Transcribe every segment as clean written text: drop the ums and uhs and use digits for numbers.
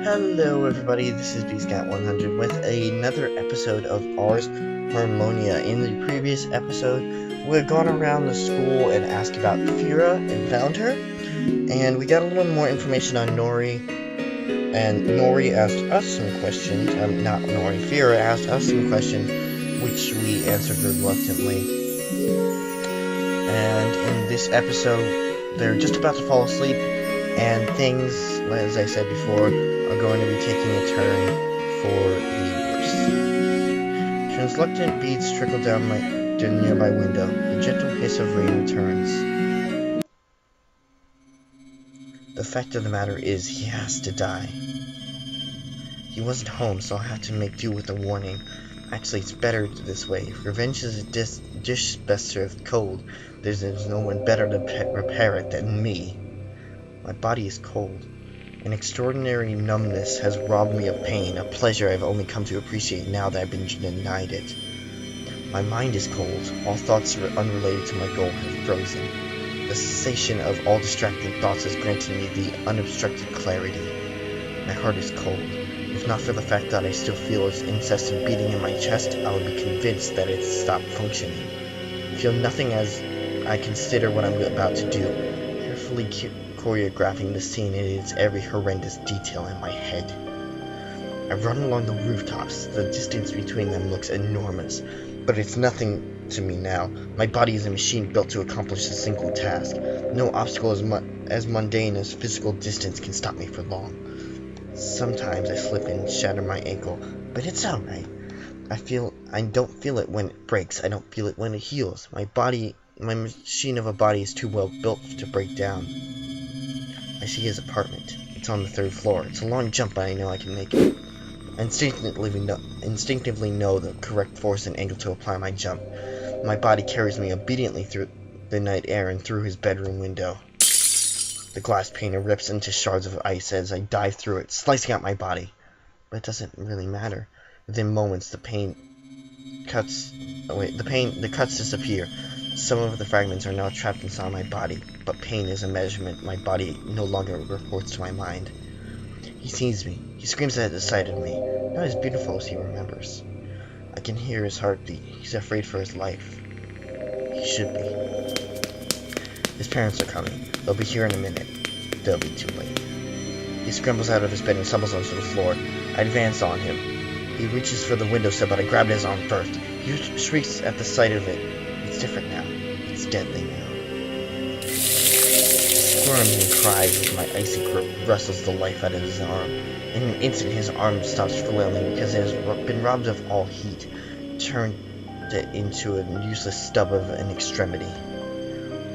Hello everybody, this is BScat100 with another episode of Ars Harmonia. In the previous episode, we had gone around the school and asked about Fira and found her, and we got a little more information on Nori, and Nori asked us some questions, not Nori, Fira asked us some questions, which we answered reluctantly. And in this episode, they're just about to fall asleep, and things, as I said before, are going to be taking a turn for the worse. Translucent beads trickle down the nearby window. The gentle hiss of rain returns. The fact of the matter is, he has to die. He wasn't home, so I'll have to make do with a warning. Actually, it's better this way. Revenge is a dish best served cold. There's no one better to repair it than me. My body is cold. An extraordinary numbness has robbed me of pain, a pleasure I've only come to appreciate now that I've been denied it. My mind is cold. All thoughts unrelated to my goal have frozen. The cessation of all distracting thoughts has granted me the unobstructed clarity. My heart is cold. If not for the fact that I still feel its incessant beating in my chest, I would be convinced that it's stopped functioning. I feel nothing as I consider what I'm about to do, carefully choreographing the scene in its every horrendous detail in my head. I run along the rooftops. The distance between them looks enormous, but it's nothing to me now. My body is a machine built to accomplish a single task. No obstacle as mundane as physical distance can stop me for long. Sometimes I slip and shatter my ankle, but it's alright. I don't feel it when it breaks. I don't feel it when it heals. My machine of a body is too well built to break down. I see his apartment. It's on the 3rd floor. It's a long jump, but I know I can make it. I instinctively know the correct force and angle to apply my jump. My body carries me obediently through the night air and through his bedroom window. The glass pane rips into shards of ice as I dive through it, slicing out my body. But it doesn't really matter. Within moments, the cuts disappear. Some of the fragments are now trapped inside my body, but pain is a measurement my body no longer reports to my mind. He sees me. He screams at the sight of me, not as beautiful as he remembers. I can hear his heartbeat. He's afraid for his life. He should be. His parents are coming. They'll be here in a minute. They'll be too late. He scrambles out of his bed and stumbles onto the floor. I advance on him. He reaches for the windowsill, but I grab his arm first. He shrieks at the sight of it. It's different now. It's deadly now. He squirms and cries as my icy grip wrestles the life out of his arm. In an instant, his arm stops flailing because it has been robbed of all heat, turned it into a useless stub of an extremity.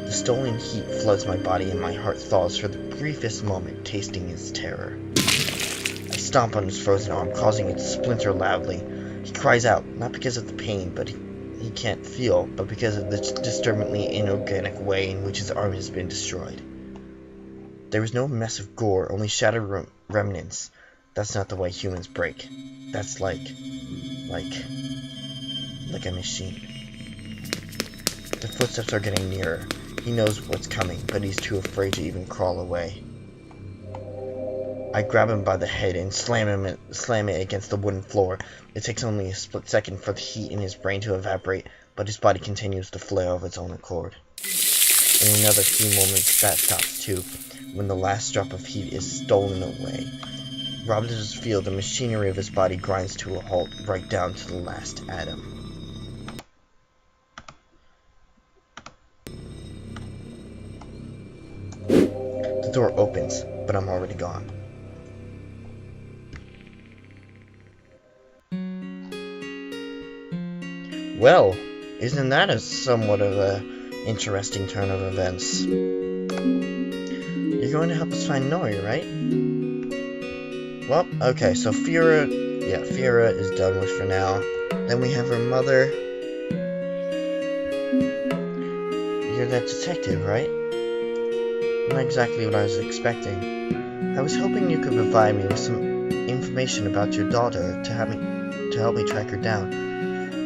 The stolen heat floods my body and my heart thaws for the briefest moment, tasting its terror. I stomp on his frozen arm, causing it to splinter loudly. He cries out, not because of the pain, but he can't feel, but because of the disturbingly inorganic way in which his arm has been destroyed. There was no mess of gore, only shattered remnants. That's not the way humans break. That's like a machine. The footsteps are getting nearer. He knows what's coming, but he's too afraid to even crawl away. I grab him by the head and slam it against the wooden floor. It takes only a split second for the heat in his brain to evaporate, but his body continues to flare of its own accord. In another few moments, that stops too, when the last drop of heat is stolen away. Robbed of his field, the machinery of his body grinds to a halt, right down to the last atom. The door opens, but I'm already gone. Well, isn't that a somewhat of a interesting turn of events? You're going to help us find Nori, right? Well, okay, so Fira is done with for now. Then we have her mother. You're that detective, right? Not exactly what I was expecting. I was hoping you could provide me with some information about your daughter to help me track her down.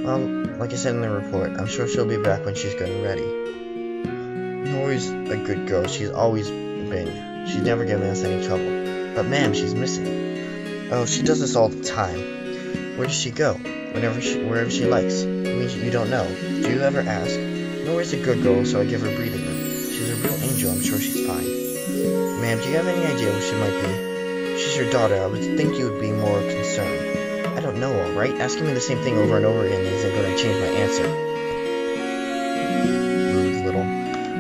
Well, like I said in the report, I'm sure she'll be back when she's good and ready. Nori's a good girl. She's always been. She's never given us any trouble. But ma'am, she's missing. Oh, she does this all the time. Where does she go? Wherever she likes. You mean you don't know? Do you ever ask? Nora's a good girl, so I give her breathing room. She's a real angel, I'm sure she's fine. Ma'am, do you have any idea where she might be? She's your daughter, I would think you would be more concerned. I don't know, alright? Asking me the same thing over and over again isn't going to change my answer. Rude little.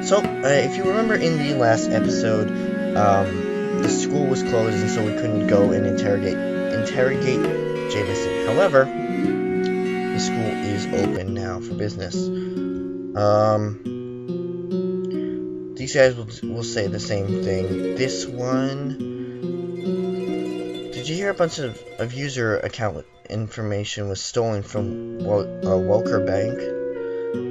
So, if you remember in the last episode, the school was closed and so we couldn't go and interrogate Jameson. However, the school is open now for business. These guys will say the same thing. This one... Did you hear a bunch of user account information was stolen from Welker Bank?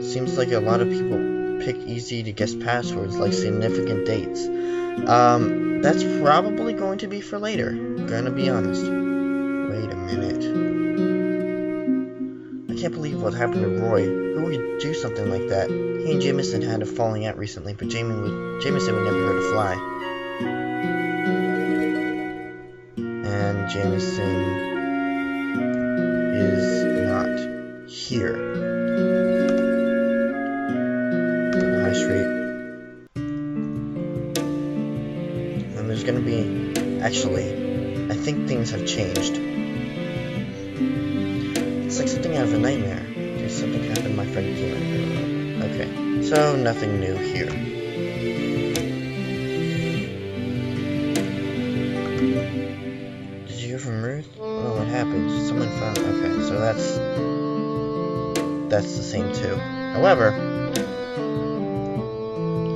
Seems like a lot of people pick easy to guess passwords like significant dates. That's probably going to be for later. Gonna be honest. Wait a minute. I can't believe what happened to Roy. Who would do something like that? He and Jameson had a falling out recently, but Jameson would never hurt a fly. And Jameson is not here. High Street. And there's gonna be... Actually, I think things have changed. It's like something out of a nightmare. Did something happen to my friend Keelan? Okay, so nothing new here. Did you hear from Ruth? Oh, what happened? Someone found... Okay, so that's the same too. However,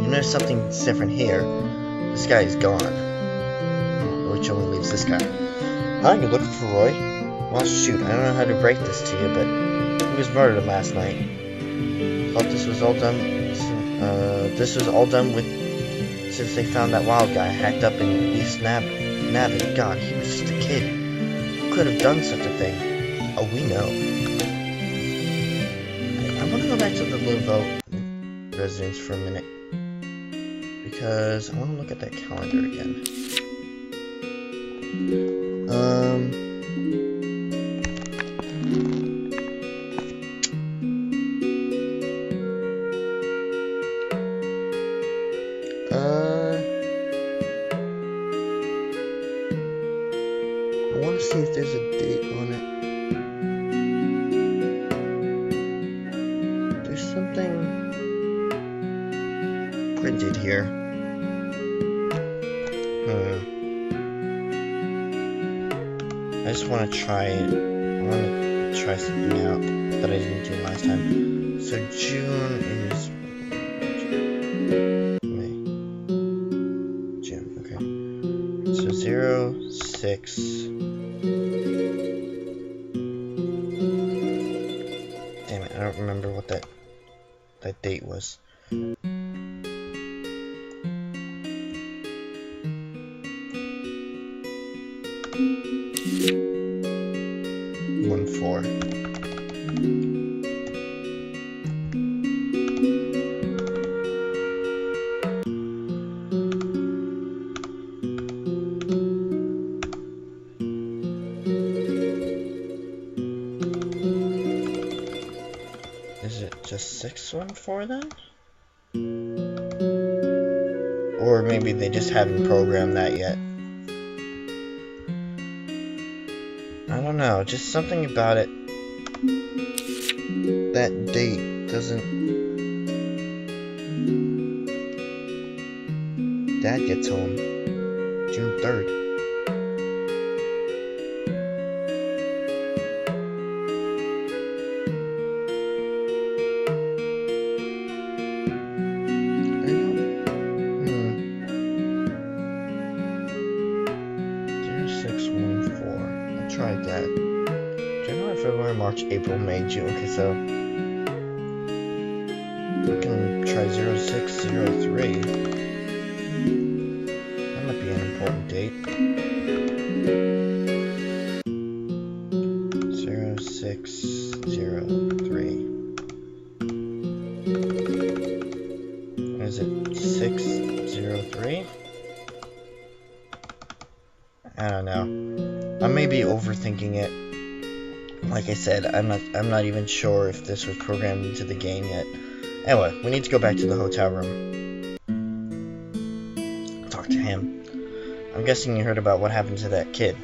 you notice something different here. This guy is gone. Which only leaves this guy. Huh? You're looking for Roy? Well, shoot, I don't know how to break this to you, but he was murdered last night. Thought this was all done. With since they found that wild guy hacked up in East Navin. God, he was just a kid. Who could have done such a thing? Oh, we know. I want to go back to the Louisville residence for a minute because I want to look at that calendar again. I want to see if there's a date on it. There's something printed here. I just want to try it. I want to try something out that I didn't do last time. So June is May. June, okay. So 06. Damn it, I don't remember what that date was. 1-4. Is it just 614 then? Or maybe they just haven't programmed that yet. I don't know, just something about it. That date doesn't... Dad gets home June 3rd. I don't... 0614. I'll try that. January, February, March, April, May, June. Okay, so we can try 0603. That might be an important date. 0603. Is it 603? I don't know. I may be overthinking it. Like I said, I'm not even sure if this was programmed into the game yet. Anyway, we need to go back to the hotel room. Talk to him. I'm guessing you heard about what happened to that kid.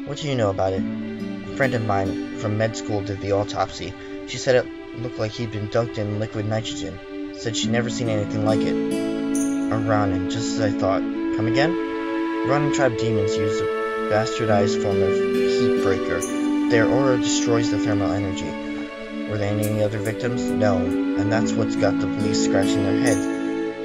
What do you know about it? A friend of mine from med school did the autopsy. She said it looked like he'd been dunked in liquid nitrogen. Said she'd never seen anything like it. A Ronin, just as I thought. Come again? Ronin tribe demons use a bastardized form of heat breaker. Their aura destroys the thermal energy. Were there any other victims? No, and that's what's got the police scratching their heads.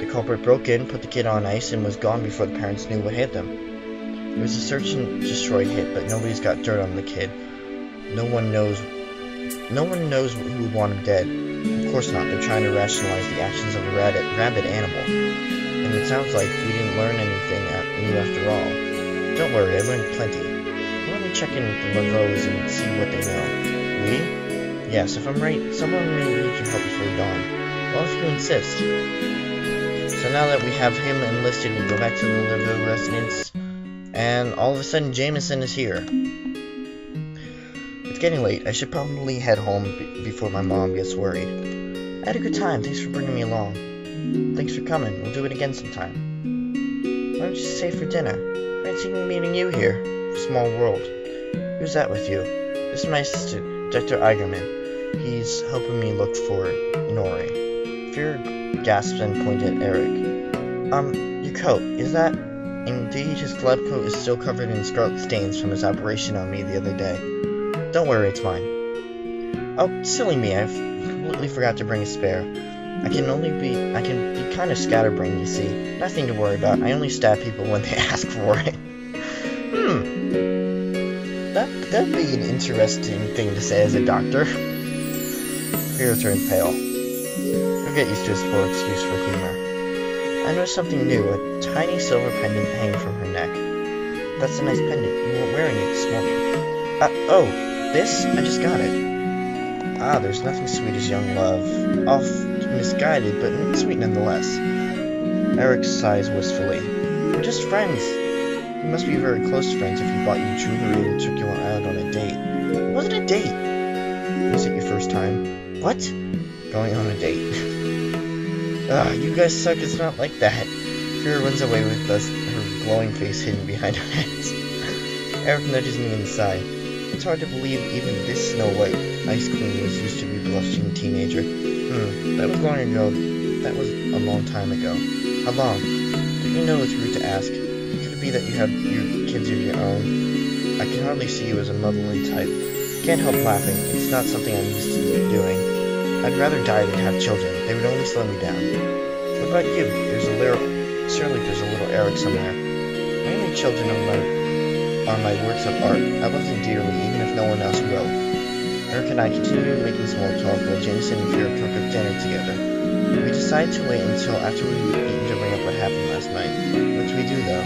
The culprit broke in, put the kid on ice, and was gone before the parents knew what hit them. It was a search and destroy hit, but nobody's got dirt on the kid. No one knows who would want him dead. Of course not, they're trying to rationalize the actions of a rabid animal. And it sounds like we didn't learn anything new after all. Don't worry, I learned plenty. Let me check in with the Laveaux and see what they know. We? Yes, if I'm right, someone may need your help before dawn. Well, if you insist. So now that we have him enlisted, we go back to the Laveaux residence, and all of a sudden Jameson is here. It's getting late. I should probably head home before my mom gets worried. I had a good time. Thanks for bringing me along. Thanks for coming. We'll do it again sometime. Why don't you stay for dinner? Fancy meeting you here. Small world. Who's that with you? This is my assistant, Dr. Eigerman. He's helping me look for Nori. Fear gasped and pointed at Eric. Your coat, is that? Indeed, his lab coat is still covered in scarlet stains from his operation on me the other day. Don't worry, it's mine. Oh, silly me, I've completely forgot to bring a spare. I can be kind of scatterbrained, you see. Nothing to worry about, I only stab people when they ask for it. That'd be an interesting thing to say as a doctor. Fear turned pale. You'll get used to his full excuse for humor. I noticed something new, a tiny silver pendant hanging from her neck. That's a nice pendant. You weren't wearing it this morning. Oh, this? I just got it. Ah, there's nothing sweet as young love. Oft misguided, but sweet nonetheless. Eric sighs wistfully. We're just friends. You must be very close friends if he bought you jewelry and took you out on a date. It wasn't a date. Was it your first time? What? Going on a date. You guys suck, it's not like that. Fear runs away with us, her glowing face hidden behind her hands. Eric nudges me inside. It's hard to believe even this Snow White Ice Queen was used to be a blushing teenager. That was long ago. That was a long time ago. How long? Don't you know it's rude to ask? Could it be that you have your kids of your own? I can hardly see you as a motherly type. Can't help laughing. It's not something I'm used to doing. I'd rather die than have children. They would only slow me down. What about you? Surely there's a little Eric somewhere. My only children are my works of art. I love them dearly, even if no one else will. Eric and I continued making small talk while Jameson and Fear cooked up dinner together. We decided to wait until after we had eaten to bring up what happened last night. What did we do, though?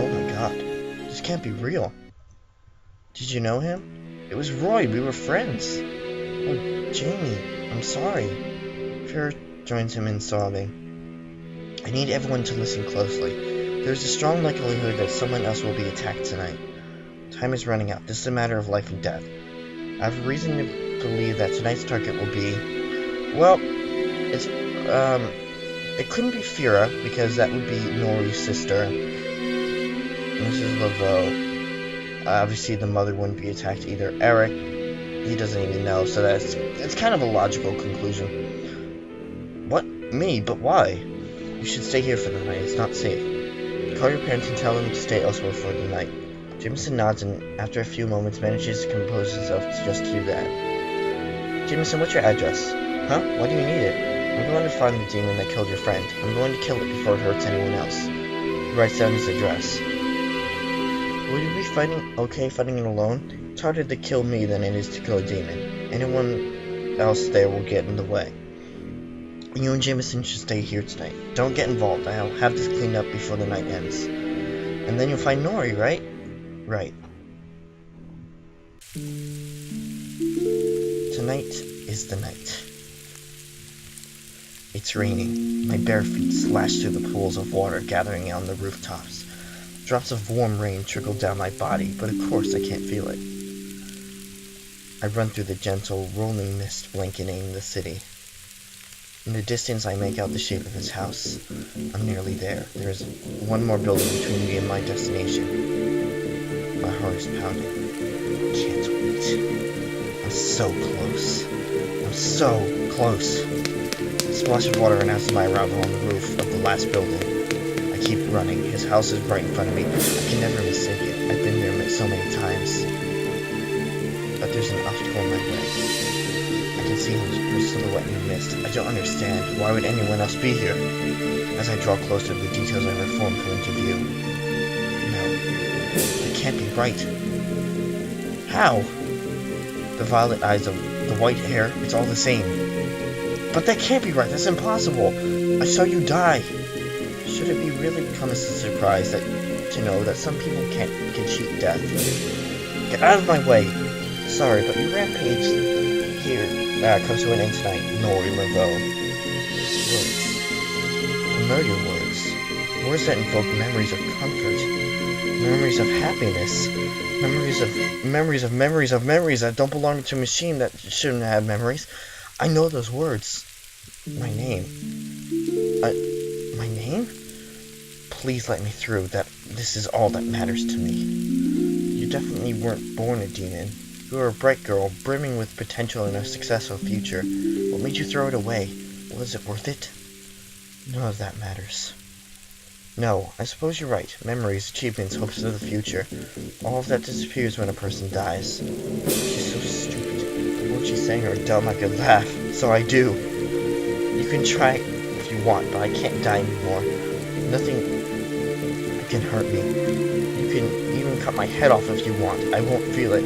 Oh my god. This can't be real. Did you know him? It was Roy. We were friends. Oh, Jamie, I'm sorry. Fear joins him in sobbing. I need everyone to listen closely. There's a strong likelihood that someone else will be attacked tonight. Time is running out. This is a matter of life and death. I have reason to believe that tonight's target will be... Well, it couldn't be Fira, because that would be Nori's sister. Mrs. Laveaux. Obviously, the mother wouldn't be attacked either. Eric, he doesn't even know, so it's kind of a logical conclusion. What? Me? But why? You should stay here for the night. It's not safe. Call your parents and tell them to stay elsewhere for the night. Jameson nods and, after a few moments, manages to compose himself to just do that. Jameson, what's your address? Huh? Why do you need it? I'm going to find the demon that killed your friend. I'm going to kill it before it hurts anyone else. He writes down his address. Will you be fighting it alone? It's harder to kill me than it is to kill a demon. Anyone else there will get in the way. You and Jameson should stay here tonight. Don't get involved. I'll have this cleaned up before the night ends. And then you'll find Nori, right? Right. Tonight is the night. It's raining. My bare feet slash through the pools of water gathering on the rooftops. Drops of warm rain trickle down my body, but of course I can't feel it. I run through the gentle, rolling mist blanketing the city. In the distance, I make out the shape of his house. I'm nearly there. There is one more building between me and my destination. My heart is pounding. Can't wait. I'm so close. I'm so close. A splash of water announces my arrival on the roof of the last building. I keep running. His house is right in front of me. I can never mistake it. I've been there so many times. But there's an obstacle in my way. I can see her silhouette in the mist. I don't understand. Why would anyone else be here? As I draw closer, the details I reformed come into view. No, it can't be right. How? The violet eyes, the white hair, it's all the same. But that can't be right. That's impossible. I saw you die. Should it be really come as a surprise to know that some people can cheat death? Get out of my way. Sorry, but you rampaged here. Comes to an end tonight. Nori Laveau. Words. Familiar words. Words that invoke memories of comfort. Memories of happiness. Memories that don't belong to a machine that shouldn't have memories. I know those words. My name. My name? Please let me through. This is all that matters to me. You definitely weren't born a demon. You were a bright girl, brimming with potential and a successful future. What made you throw it away? Was it worth it? None of that matters. No, I suppose you're right. Memories, achievements, hopes of the future. All of that disappears when a person dies. She's so stupid. The words she's saying are dumb. I could laugh. So I do. You can try if you want, but I can't die anymore. Nothing can hurt me. You can even cut my head off if you want. I won't feel it.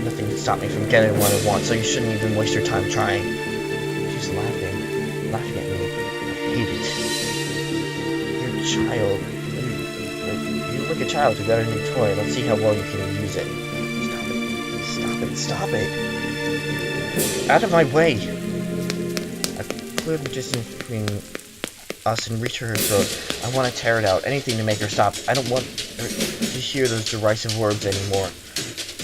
Nothing can stop me from getting what I want, so you shouldn't even waste your time trying. She's laughing at me. I hate it. You're a child. You look a child who got a new toy. Let's see how well you can use it. Stop it. Out of my way. I clear the distance between us and reach for her throat. I want to tear it out. Anything to make her stop. I don't want her to hear those derisive words anymore.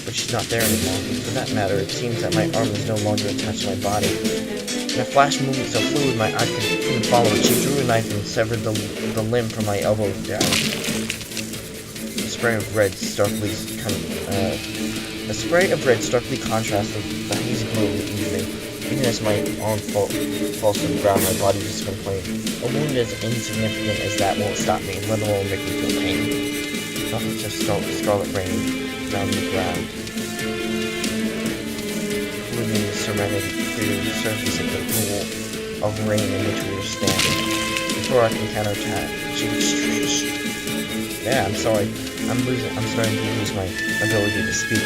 But she's not there anymore. For that matter, it seems that my arm is no longer attached to my body. In a flash movement so fluid my eye couldn't follow it, she drew a knife and severed the limb from my elbow down. A spray of red starkly contrasts with the hazy glow of the evening. Even as my arm falls to the ground, my body just complains. A wound as insignificant as that won't stop me, let alone make me feel pain. Nothing's just scarlet rain down the ground. Living the serenity, clearly surfacing the pool of rain in which we were standing. Before I can counterattack, yeah, I'm sorry. I'm starting to lose my ability to speak.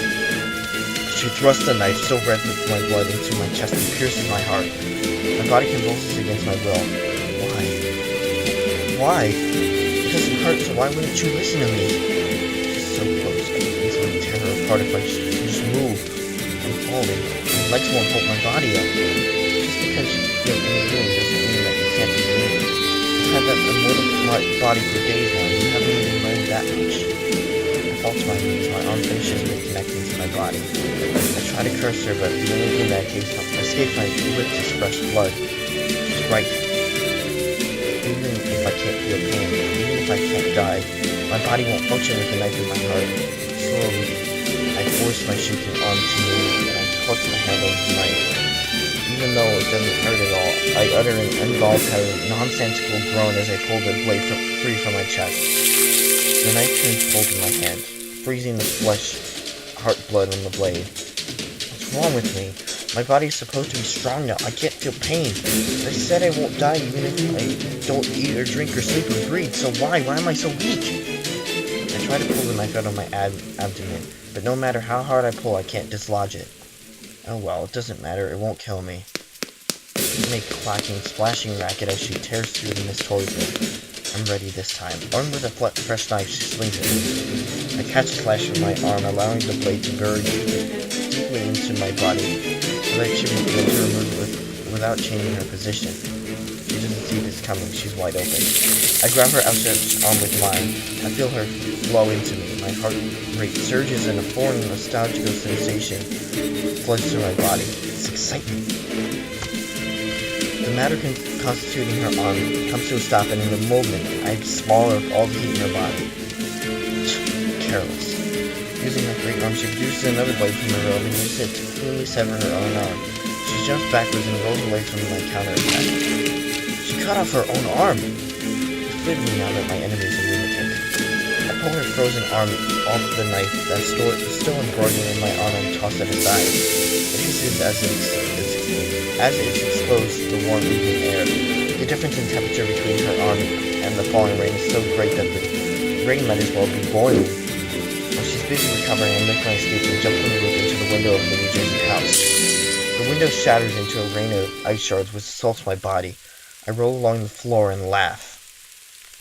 She thrusts the knife, still red with my blood, into my chest and pierces my heart. My body convulses against my will. Why? It doesn't hurt, so why wouldn't you listen to me? She's so close. I can easily tear her apart if I just move. I'm falling. My legs won't hold my body up. Just because you're in the room doesn't mean that you can't be moving. I've had that immortal body for days now, and you haven't even learned that much. I fall to my knees, my arm finishes reconnecting to my body. I try to curse her, but the only thing that escapes my lips is fresh blood. She's right. Even if I can't feel pain, even if I can't die, my body won't function with the knife in my heart. Slowly, I force my shaking arm to move, and I clutch my handle of the knife. Even though it doesn't hurt at all, I utter an involuntary, nonsensical groan as I pull the blade free from my chest. The knife turns cold in my hand, freezing the flesh, heart blood on the blade. What's wrong with me? My body's supposed to be strong now. I can't feel pain. I said I won't die even if I don't eat or drink or sleep or breathe. So why? Why am I so weak? I try to pull the knife out of my abdomen, but no matter how hard I pull, I can't dislodge it. Oh well, it doesn't matter. It won't kill me. I make a clacking, splashing racket as she tears through the mist towards me. I'm ready this time. Armed with a fresh knife, she slings it. I catch a slash with my arm, allowing the blade to bury deeply into my body, so that she will be able to remove it without changing her position. She doesn't see this coming. She's wide open. I grab her outstretched arm with mine. I feel her flow into me. My heart rate surges and a foreign, nostalgic sensation floods through my body. It's excitement. The matter constituting her arm comes to a stop, and in a moment, I swallow up all the heat in her body. Careless. Using her great arm, she produces another blade from her robe and uses it to cleanly sever her own arm. She jumps backwards and rolls away from my counterattack. She cut off her own arm! It fitted me now that my enemy is a lunatic. I pull her frozen arm off the knife that's still embroidered in my arm and toss it aside. It hisses as it's exposed to the warm evening air. The difference in temperature between her arm and the falling rain is so great that the rain might as well be boiling. While she's busy recovering, I make my escape and jump from the roof into the window of the New Jersey house. The window shatters into a rain of ice shards which assaults my body. I roll along the floor and laugh.